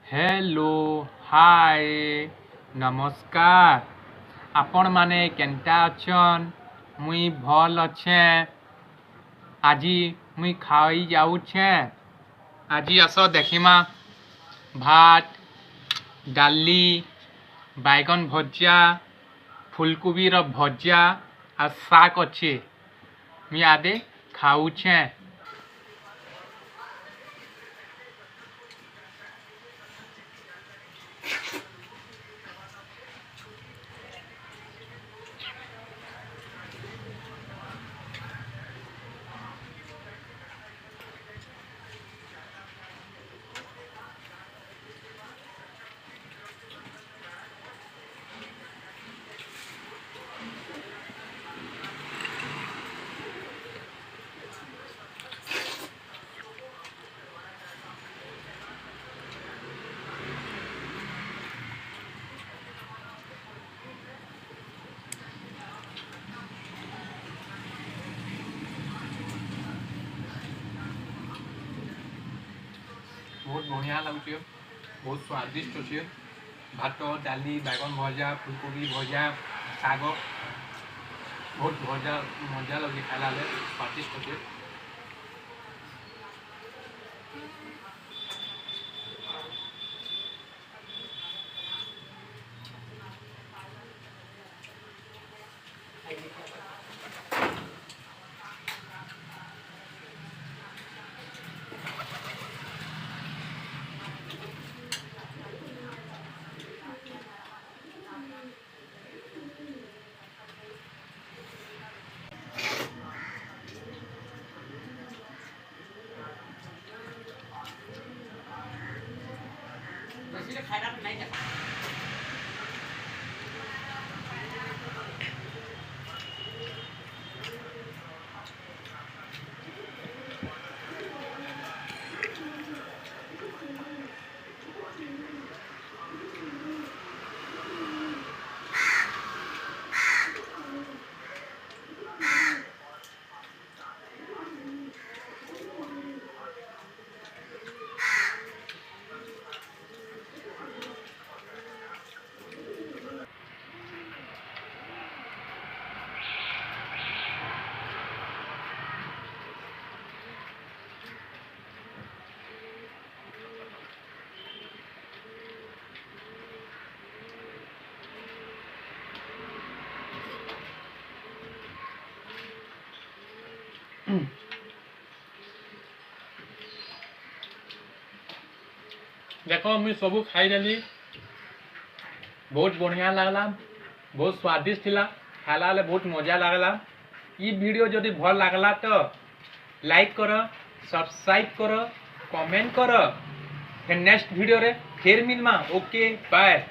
Hello hi नमस्कार। आपण माने केनटा अछन? मुई भल अच्छे। आजी मुई खाई जाऊछे। आजी आस देखिमा भात डाली बैगन भजा फुलकोबी रो भजा आ साग अच्छे। मुई आदे खाऊछे। बहुत बढ़िया लगुचे, बहुत स्वादिष्ट अच्छे। भात डाली बैगन भजा फुलकोबी भजा साग बहुत मजा लगे खाला स्वादिष्ट अच्छे। देखो मुझे सबू खाई देली, बहुत बढ़िया लगला, बहुत स्वादिष्ट थिला। खाला बहुत मजा लगला। ये वीडियो जदि भल लगला तो लाइक करो, सब्सक्राइब करो, कमेंट करो। फिर नेक्स्ट वीडियो रे फिर मिलमा। Okay bye.